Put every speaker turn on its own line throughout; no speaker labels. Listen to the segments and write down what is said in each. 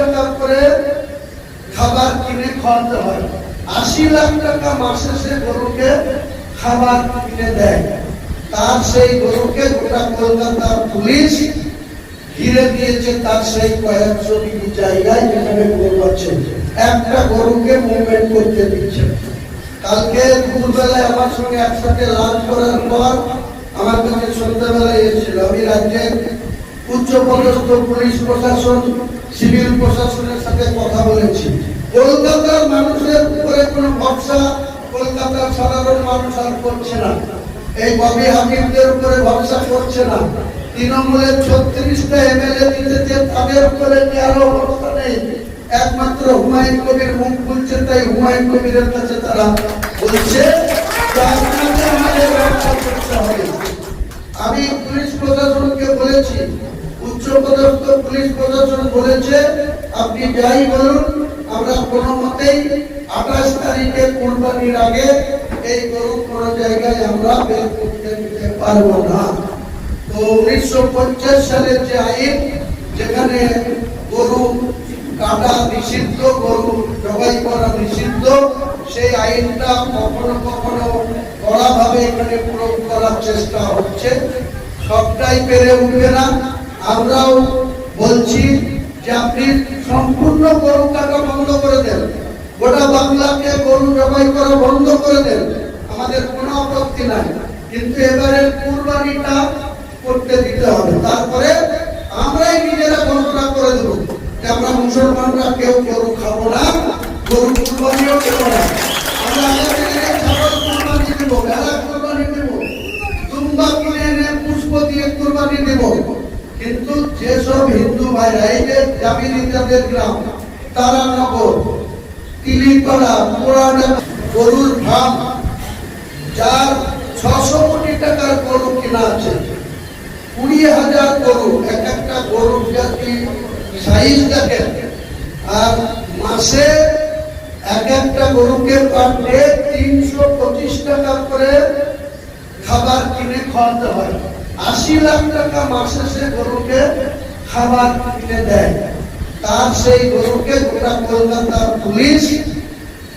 টাকা করে খাবার কিনে খাওয়াতে হয়। 80 লাখ টাকা মাসে সে গরুকে খাবার কিনে দেয়। তার সেই গরুকে গোটা কলকাতার পুলিশ ঘিরে দিয়েছে, তার সেই কয়েকশো বিঘি জায়গায় যেখানে গরু আছে, একটা গরুকে মুভমেন্ট করতে দিচ্ছে। কালকে দুপুরবেলায় আমার সঙ্গে একসাথে লাঞ্চ করার পর আমার কাছে সন্ধ্যাবেলায় এসেছিল। আমি রাজ্যের উচ্চপদস্থ পুলিশ প্রশাসন, সিভিল প্রশাসনের সাথে কথা বলেছি। কলকাতার মানুষের উপরে কোনো ভরসা কলকাতার সাধারণ মানুষ আর করছে না। এই ববি হাকিমদের উপরে ভরসা করছে না। তৃণমূলের 36টা এমএলএ দিতেছে, তাদের উপরে কারো ভরসা নেই। একমাত্র হুমায়ুন কবির মুখ খুলছে, তাই হুমায়ুন কবিরের কাছে তারা বলছে আমাদের রক্ষা করতে হবে। আমি পুলিশ প্রশাসনকে বলেছি, উচ্চপদস্থ পুলিশ প্রশাসন বলেছে আপনি যাই বলুন, আমরা কোনো মতেই 28 তারিখে কুরবানির আগে এই গরু কোনো জায়গায় আমরা বের করতে দিতে পারবো না। তো 1950 সালের যে আইন, যেখানে গরু কাটা নিষিদ্ধ, গরু জবাই করা নিষিদ্ধ, সেই আইনটা কখনো কখনো কড়াভাবে এখানে প্রয়োগ করার চেষ্টা হচ্ছে। সবটাই পেরে উঠবে না। আমরাও বলছি যে আপনি সম্পূর্ণ গরু কাটা বন্ধ করে দেন, গোটা বাংলাকে গরু জবাই করা বন্ধ করে দেন, আমাদের কোনো আপত্তি নাই। কিন্তু এবারে কুরবানিটা করতে দিতে হবে। তারপরে আমরাই নিজেরা ঘোষণা করে দেবো যে আমরা মুসলমানরা কেউ গরু খাবো না, গরু কুরবানিও দেবো না। আমরা ছাগল কুরবানি দেবো, ভেড়া কুরবানি দেবো, দুম্বা কিনে এনে পুষ্প দিয়ে কুরবানি দেবো। কিন্তু যেসব হিন্দু ভাইরা, এই যে জামিনীদের গ্রাম, তারানগর, তিলিতলা, পুরানা গরুর ফার্ম, যার 600 কোটি টাকার গরু কিনা আছে, 20,000 গরু, এক একটা গরুর জাতি সাইজ দেখেন, আর মাসে এক একটা গরুকে পার ডে 325 টাকা করে খাবার কিনে খাওয়াতে হয়। 80 লাখ টাকা মাসে সে গরুকে খাবার কিনে দেয়। তার সেই গরুকে গোটা কলকাতার পুলিশ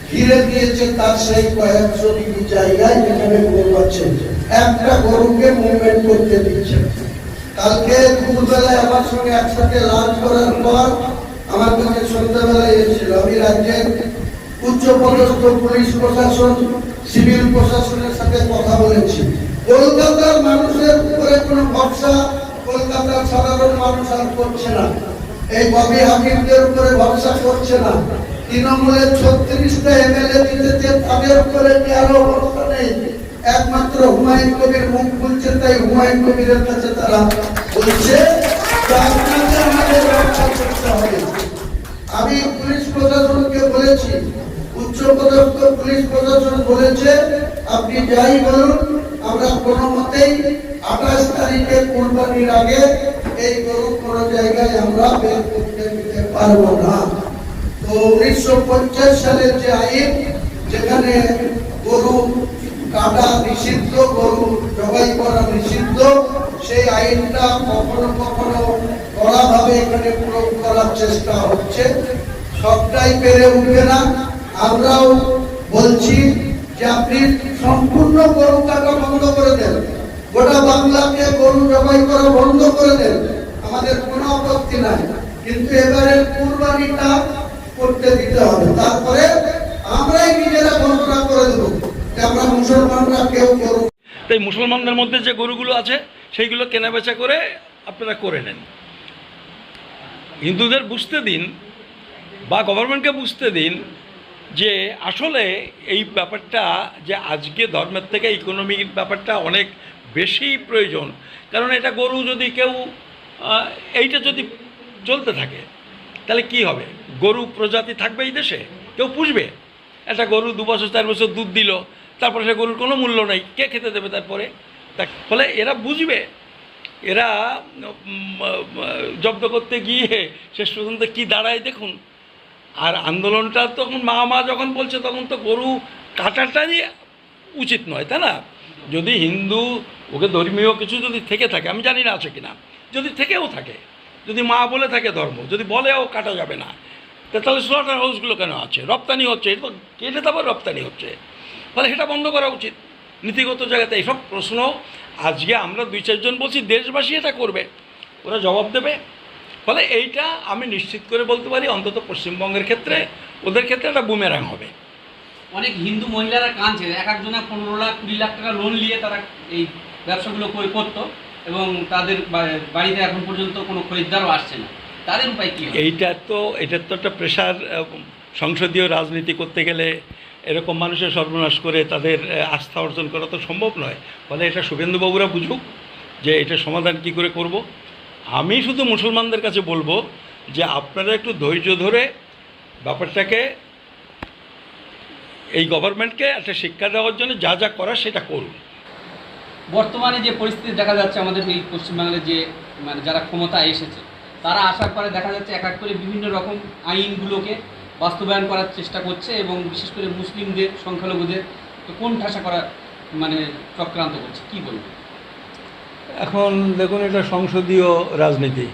ঘিরে দিয়েছে, তার সেই কয়েকশো বিঘি জায়গায় যেখানে গরু আছে, একটা গরুকে মুভমেন্ট করতে দিচ্ছে। কালকে দুপুরবেলায় আমার সঙ্গে একসাথে লাঞ্চ করার পর আমার কাছে সন্ধ্যাবেলায় এসেছিল। আমি রাজ্যের উচ্চপদস্থ পুলিশ প্রশাসন, সিভিল প্রশাসনের সাথে কথা বলেছি। কলকাতার মানুষের উপরে কোনো ভরসা কলকাতার সাধারণ মানুষ আর করছে না। এই ববি হাকিমদের উপরে ভরসা করছে না। তৃণমূলের 36টা এমএলএ দিতেছে, তাদের উপরে কারো ভরসা নেই। একমাত্র হুমায়ুন কবির মুখ খুলছে, তাই হুমায়ুন কবিরের কাছে তারা বলছে আমাদের রক্ষা করতে হবে। আমি পুলিশ প্রশাসনকে বলেছি, উচ্চপদস্থ পুলিশ প্রশাসন বলেছে আপনি যাই বলুন, আমরা কোনো মতেই 28 তারিখে কুরবানির আগে এই গরু কোনো জায়গায় আমরা বের করতে দিতে পারবো না। তো 1950 সালের যে আইন, যেখানে গরু কাটা নিষিদ্ধ, গরু জবাই করা নিষিদ্ধ, সেই আইনটা কখনো কখনো কড়াভাবে এখানে প্রয়োগ করার চেষ্টা হচ্ছে। সবটাই পেরে উঠবে না। আমরাও বলছি যে আপনি সম্পূর্ণ গরু কাটা বন্ধ করে দেন, গোটা বাংলাকে গরু জবাই করা বন্ধ করে দেন, আমাদের কোনো আপত্তি নাই। কিন্তু এবারে কুরবানিটা করতে দিতে হবে। তারপরে আমরাই নিজেরা ঘোষণা করে দেবো যে আমরা মুসলমানরা কেউ গরু।
তাই মুসলমানদের মধ্যে যে গরুগুলো আছে সেইগুলো কেনাবেচা করে আপনারা করে নেন। হিন্দুদের বুঝতে দিন বা গভর্নমেন্টকে বুঝতে দিন যে আসলে এই ব্যাপারটা যে আজকে ধর্মের থেকে ইকোনমিক ব্যাপারটা অনেক বেশি প্রয়োজন। কারণ এটা গরু যদি কেউ এইটা যদি চলতে থাকে তাহলে কি হবে? গরু প্রজাতি থাকবে এই দেশে? কেউ পুষবে? একটা গরু 2 বছর 4 বছর দুধ দিল, তারপরে সে গরুর কোনো মূল্য নেই, কে খেতে দেবে তারপরে? ফলে এরা বুঝবে, এরা জব্দ করতে গিয়ে শেষ পর্যন্ত কী দাঁড়ায় দেখুন। আর আন্দোলনটা তখন মা যখন বলছে তখন তো গরু কাটাটাই উচিত নয়, তাই না? যদি হিন্দু ওকে ধর্মীয় কিছু যদি থেকে থাকে, আমি জানি না আছে কিনা, যদি থেকেও থাকে যদি মা বলে থাকে ধর্ম, যদি বলেও কাটা যাবে না, তাহলে স্লটার হাউসগুলো কেন আছে? রপ্তানি হচ্ছে, এটা তো কেটে তারপর রপ্তানি হচ্ছে, ফলে সেটা বন্ধ করা উচিত নীতিগত জায়গাতে। এইসব প্রশ্ন আজকে আমরা 2-4 জন বলছি, দেশবাসী এটা করবে, ওরা জবাব দেবে। ফলে এইটা আমি নিশ্চিত করে বলতে পারি, অন্তত পশ্চিমবঙ্গের ক্ষেত্রে, ওদের ক্ষেত্রে একটা বুমেরাং হবে।
অনেক হিন্দু মহিলারা কাঁদছে, এক একজনা 15 লাখ 20 লাখ টাকা লোন নিয়ে তারা এই ব্যবসাগুলো করতো এবং তাদের বাড়িতে এখন পর্যন্ত কোনো খরিদ্দারও আসছে না, তাদের উপায় কী?
এটার তো একটা প্রেশার। সংসদীয় রাজনীতি করতে গেলে এরকম মানুষের সর্বনাশ করে তাদের আস্থা অর্জন করা তো সম্ভব নয়। ফলে এটা শুভেন্দুবাবুরা বুঝুক যে এটা সমাধান কি করে করব। আমি শুধু মুসলমানদের কাছে বলবো যে আপনারা একটু ধৈর্য ধরে ব্যাপারটাকে, এই গভর্নমেন্টকে একটা শিক্ষা দেওয়ার জন্য যা যা করার সেটা করুন।
বর্তমানে যে পরিস্থিতি দেখা যাচ্ছে আমাদের এই পশ্চিমবাংলায়, যে মানে যারা ক্ষমতায় এসেছে তারা আসার পরে দেখা যাচ্ছে এক এক করে বিভিন্ন রকম আইনগুলোকে বাস্তবায়ন করার চেষ্টা করছে এবং বিশেষ করে মুসলিমদের, সংখ্যালঘুদের তো কোন ঠাসা করার মানে চক্রান্ত করছে, কি বলবো?
এখন দেখুন, এটা সংসদীয় রাজনীতি।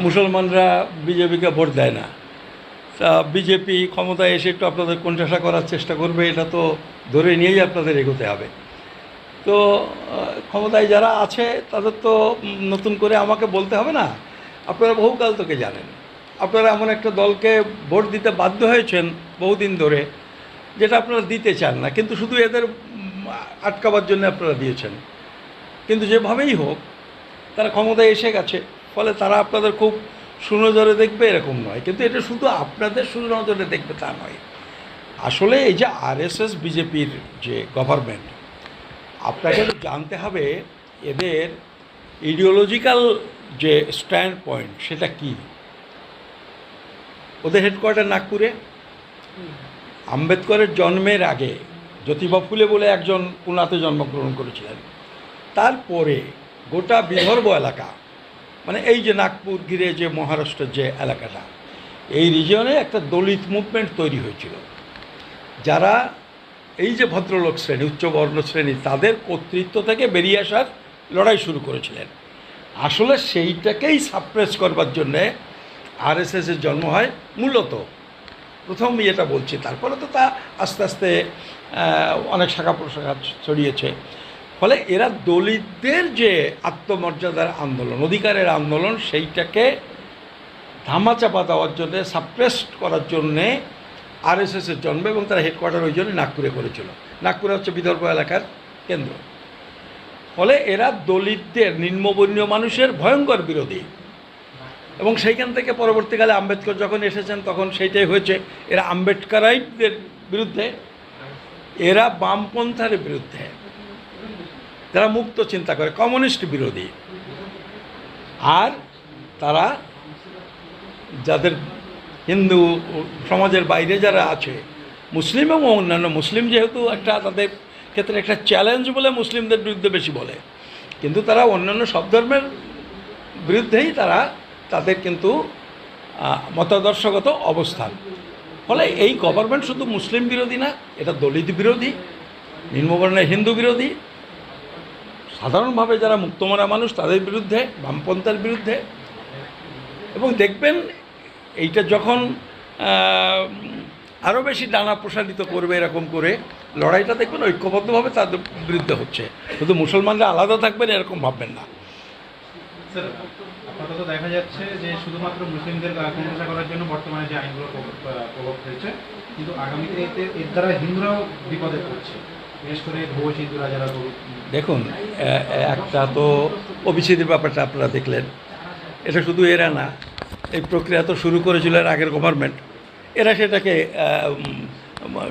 মুসলমানরা বিজেপিকে ভোট দেয় না, তা বিজেপি ক্ষমতায় এসে একটু আপনাদের কোণঠাসা করার চেষ্টা করবে, এটা তো ধরে নিয়েই আপনাদের এগোতে হবে। তো ক্ষমতায় যারা আছে তাদের তো নতুন করে আমাকে বলতে হবে না, আপনারা বহুকাল থেকে জানেন। আপনারা এমন একটা দলকে ভোট দিতে বাধ্য হয়েছেন বহুদিন ধরে, যেটা আপনারা দিতে চান না, কিন্তু শুধু এদের আটকাবার জন্য আপনারা দিয়েছেন। কিন্তু যেভাবেই হোক তারা ক্ষমতায় এসে গেছে, ফলে তারা আপনাদের খুব সুনজরে দেখবে এরকম নয়, কিন্তু এটা শুধু আপনাদের সুনজরে দেখবে তা নয়। আসলে এই যে আরএসএস বিজেপির যে গভর্নমেন্ট, আপনাকে জানতে হবে এদের ইডিওলজিক্যাল যে স্ট্যান্ড পয়েন্ট সেটা কি। ওদের হেডকোয়ার্টার নাগপুরে। আম্বেদকরের জন্মের আগে জ্যোতিবা ফুলে বলে একজন পুনাতে জন্মগ্রহণ করেছিলেন। তারপরে গোটা বিদর্ভ এলাকা, মানে এই যে নাগপুর ঘিরে যে মহারাষ্ট্রের যে এলাকাটা, এই রিজিয়নে একটা দলিত মুভমেন্ট তৈরি হয়েছিল, যারা এই যে ভদ্রলোক শ্রেণী, উচ্চবর্ণ শ্রেণী, তাদের কর্তৃত্ব থেকে বেরিয়ে আসার লড়াই শুরু করেছিলেন। আসলে সেইটাকেই সাপ্রেস করবার জন্যে আরএসএসের জন্ম হয় মূলত। প্রথম এটা বলছি, তারপরে তো তা আস্তে আস্তে অনেক শাখা প্রশাখা ছড়িয়েছে। ফলে এরা দলিতদের যে আত্মমর্যাদার আন্দোলন, অধিকারের আন্দোলন, সেইটাকে ধামাচাপা দেওয়ার জন্যে, সাপ্রেসড করার জন্যে আরএসএসের জন্ম, এবং তারা হেডকোয়ার্টার ওই জন্য নাগপুরে করেছিল। নাগপুরে হচ্ছে বিদর্ভ এলাকার কেন্দ্র। ফলে এরা দলিতদের, নিম্নবর্ণীয় মানুষের ভয়ঙ্কর বিরোধী, এবং সেইখান থেকে পরবর্তীকালে আম্বেদকর যখন এসেছেন তখন সেইটাই হয়েছে। এরা আম্বেদকরাইটদের বিরুদ্ধে, এরা বামপন্থার বিরুদ্ধে, যারা মুক্ত চিন্তা করে, কমিউনিস্ট বিরোধী। আর তারা যাদের হিন্দু সমাজের বাইরে যারা আছে, মুসলিম এবং অন্যান্য, মুসলিম যেহেতু একটা তাদের ক্ষেত্রে একটা চ্যালেঞ্জ বলে মুসলিমদের বিরুদ্ধে বেশি বলে, কিন্তু তারা অন্যান্য সব ধর্মের বিরুদ্ধেই তাদের কিন্তু মতাদর্শগত অবস্থান। ফলে এই গভর্নমেন্ট শুধু মুসলিম বিরোধী না, এটা দলিত বিরোধী, নিম্নবর্ণের হিন্দু বিরোধী, সাধারণভাবে যারা মুক্তমনা মানুষ তাদের বিরুদ্ধে, বামপন্থার বিরুদ্ধে। এবং দেখবেন এইটা যখন আরও বেশি ডানা প্রসারিত করবে, এরকম করে লড়াইটা দেখবেন ঐক্যবদ্ধভাবে তাদের বিরুদ্ধে হচ্ছে। শুধু মুসলমানরা আলাদা থাকবেন এরকম ভাববেন না।
স্যার, আপাতত দেখা যাচ্ছে যে শুধুমাত্র মুসলিমদের কোণঠাসা করার জন্য বর্তমানে যে আইনগুলো প্রভাব ফেলছে, কিন্তু আগামীতে এর দ্বারা হিন্দুরাও বিপদে পড়ছে, বিশেষ করে ভুয়ো হিন্দুরা যারা।
দেখুন, একটা তো ওবিসিদের ব্যাপারটা আপনারা দেখলেন, এটা শুধু এরা না, এই প্রক্রিয়া তো শুরু করেছিল এর আগের গভর্নমেন্ট। এরা সেটাকে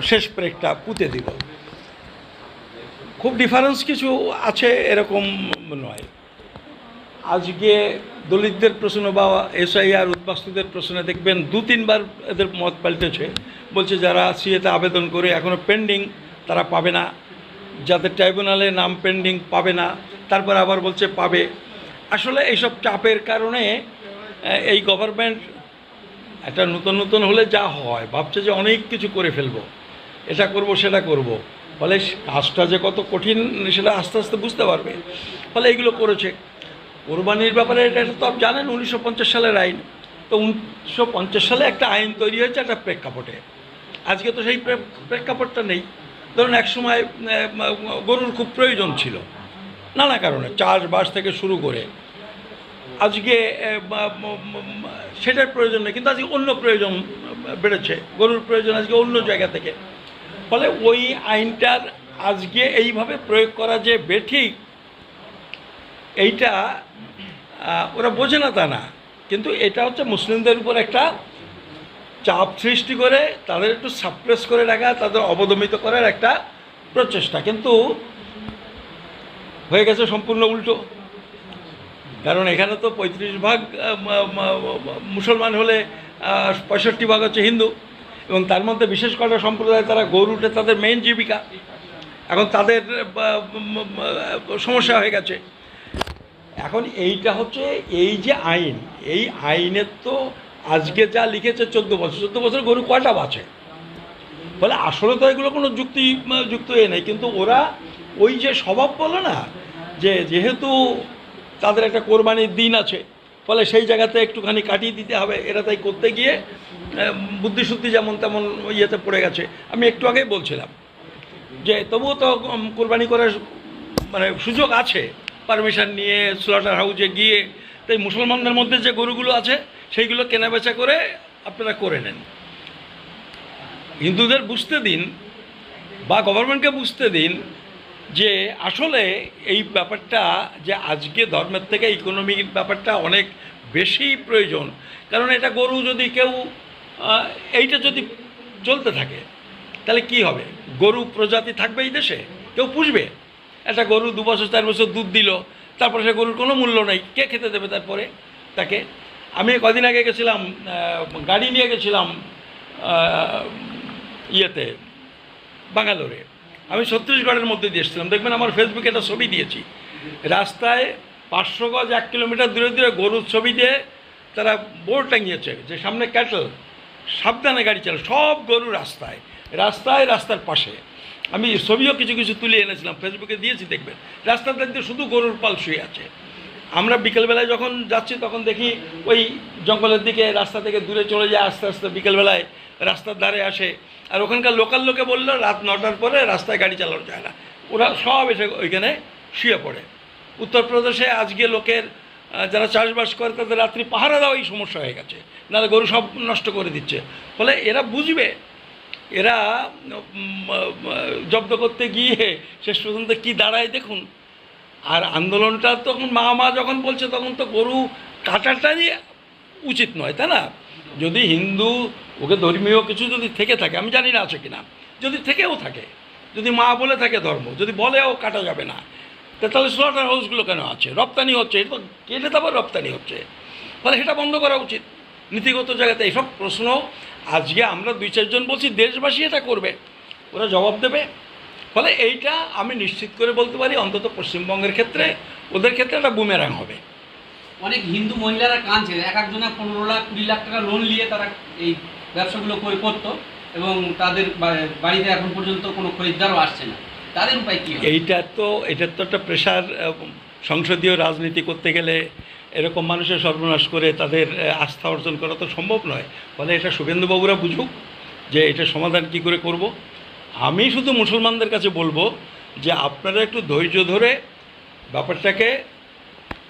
শেষ প্রেকটা পুঁতে দিল। খুব ডিফারেন্স কিছু আছে এরকম নয়। আজকে দলিতদের প্রশ্ন বা এসআইআর উদ্বাস্তুদের প্রশ্নে দেখবেন 2-3 বার এদের মত পাল্টেছে। বলছে যারা সিএতে আবেদন করে এখনও পেন্ডিং তারা পাবে না, যাদের ট্রাইব্যুনালে নাম পেন্ডিং পাবে না, তারপর আবার বলছে পাবে। আসলে এইসব চাপের কারণে এই গভর্নমেন্ট একটা নতুন হলে যা হয় ভাবছে যে অনেক কিছু করে ফেলবো, এটা করব সেটা করব, ফলে কাজটা যে কত কঠিন সেটা আস্তে আস্তে বুঝতে পারবে। ফলে এইগুলো করেছে। কোরবানির ব্যাপারে এটা তো আপনি জানেন 1950 সালের আইন। তো 1950 সালে একটা আইন তৈরি হয়েছে একটা প্রেক্ষাপটে। আজকে তো সেই প্রেক্ষাপটটা নেই। ধরুন একসময় গরুর খুব প্রয়োজন ছিল নানা কারণে, চাষবাস থেকে শুরু করে। আজকে সেটার প্রয়োজন নেই, কিন্তু আজকে অন্য প্রয়োজন বেড়েছে, গরুর প্রয়োজন আজকে অন্য জায়গা থেকে। ফলে ওই আইনটার আজকে এইভাবে প্রয়োগ করা যে বেঠিক, এইটা ওরা বোঝে না তা না, কিন্তু এটা হচ্ছে মুসলিমদের উপর একটা চাপ সৃষ্টি করে তাদের একটু সাপ্রেস করে রাখা, তাদের অবদমিত করার একটা প্রচেষ্টা। কিন্তু হয়ে গেছে সম্পূর্ণ উল্টো। কারণ এখানে তো 35 ভাগ মুসলমান হলে 65 ভাগ হচ্ছে হিন্দু, এবং তার মধ্যে বিশেষ কয়েকটা সম্প্রদায় তারা গরু উঠে তাদের মেইন জীবিকা। এখন তাদের সমস্যা হয়ে গেছে। এখন এইটা হচ্ছে এই যে আইন, এই আইনের তো আজকে যা লিখেছে 14 বছর গরু কয়টা বাঁচে, বলে আসলে তো এগুলো কোনো যুক্ত এ নেই। কিন্তু ওরা ওই যে স্বভাব বলে না, যে যেহেতু তাদের একটা কোরবানির দিন আছে, ফলে সেই জায়গাতে একটুখানি কাটিয়ে দিতে হবে, এরা তাই করতে গিয়ে বুদ্ধিশুদ্ধি যেমন তেমন ইয়েতে পড়ে গেছে। আমি একটু আগেই বলছিলাম যে তবুও তো কোরবানি করার মানে সুযোগ আছে, পারমিশন নিয়ে স্লটার হাউসে গিয়ে। তাই মুসলমানদের মধ্যে যে গরুগুলো আছে সেইগুলো কেনাবেচা করে আপনারা করে নেন। হিন্দুদের বুঝতে দিন বা গভর্নমেন্টকে বুঝতে দিন যে আসলে এই ব্যাপারটা যে আজকে ধর্মের থেকে ইকোনমিক ব্যাপারটা অনেক বেশি প্রয়োজন। কারণ এটা গরু যদি কেউ এইটা যদি চলতে থাকে তাহলে কি হবে? গরু প্রজাতি থাকবে এই দেশে? কেউ পুষবে? একটা গরু 2 বছর 4 বছর দুধ দিল, তারপরে সে গরুর কোনো মূল্য নেই, কে খেতে দেবে তারপরে তাকে? আমি কদিন আগে গেছিলাম, গাড়ি নিয়ে গেছিলাম ইয়েতে বাঙ্গালোরে। আমি ছত্তিশগড়ের মধ্যে দিয়ে এসেছিলাম। দেখবেন আমার ফেসবুকে একটা ছবি দিয়েছি। রাস্তায় 500 গজ 1 কিলোমিটার দূরে দূরে গরুর ছবি দিয়ে তারা বোর্ড টাঙিয়েছে যে সামনে ক্যাটল, সাবধানে গাড়ি চালায়। সব গরু রাস্তায় রাস্তার পাশে। আমি ছবিও কিছু কিছু তুলে এনেছিলাম, ফেসবুকে দিয়েছি, দেখবেন। রাস্তাতে দিয়ে শুধু গরুর পাল শুয়ে আছে। আমরা বিকেলবেলায় যখন যাচ্ছি তখন দেখি ওই জঙ্গলের দিকে রাস্তা থেকে দূরে চলে যায় আস্তে আস্তে, বিকেলবেলায় রাস্তার ধারে আসে। আর ওখানকার লোকাল লোকে বললো রাত 9টার পরে রাস্তায় গাড়ি চালানো যায় না, ওরা সব এসে ওইখানে শুয়ে পড়ে। উত্তরপ্রদেশে আজকে লোকের যারা চাষবাস করে তাদের রাত্রি পাহারা দেওয়াই সমস্যা হয়ে গেছে, নাহলে গরু সব নষ্ট করে দিচ্ছে। ফলে এরা বুঝবে, এরা জব্দ করতে গিয়ে শেষ পর্যন্ত কী দাঁড়ায় দেখুন। আর আন্দোলনটা তখন মা যখন বলছে তখন তো গরু কাটাটাই উচিত নয়, তাই না? যদি হিন্দু ওকে ধর্মীয় কিছু যদি থেকে থাকে, আমি জানি না আছে কিনা, যদি থেকেও থাকে, যদি মা বলে থাকে ধর্ম, যদি বলেও কাটা যাবে না, তাহলে স্লটার হাউসগুলো কেন আছে? রপ্তানি হচ্ছে, এটা তো কেটে তারপর রপ্তানি হচ্ছে। ফলে সেটা বন্ধ করা উচিত নীতিগত জায়গাতে। এইসব প্রশ্ন আজকে আমরা 2-4 জন বলছি, দেশবাসী এটা করবে, ওরা জবাব দেবে। ফলে এইটা আমি নিশ্চিত করে বলতে পারি অন্তত পশ্চিমবঙ্গের ক্ষেত্রে, ওদের ক্ষেত্রে একটা বুমেরাং হবে।
অনেক হিন্দু মহিলারা কাঁদছে, এক একজনা 15 লাখ 20 লাখ টাকা লোন নিয়ে তারা এই ব্যবসাগুলো করতো, এবং তাদের বাড়িতে এখন পর্যন্ত কোনো খরিদ্দারও আসছে না। তাদের উপায় কী? এটার
তো একটা প্রেশার। সংসদীয় রাজনীতি করতে গেলে এরকম মানুষের সর্বনাশ করে তাদের আস্থা অর্জন করা তো সম্ভব নয়। ফলে এটা শুভেন্দুবাবুরা বুঝুক যে এটা সমাধান কী করে করব। আমি শুধু মুসলমানদের কাছে বলবো যে আপনারা একটু ধৈর্য ধরে ব্যাপারটাকে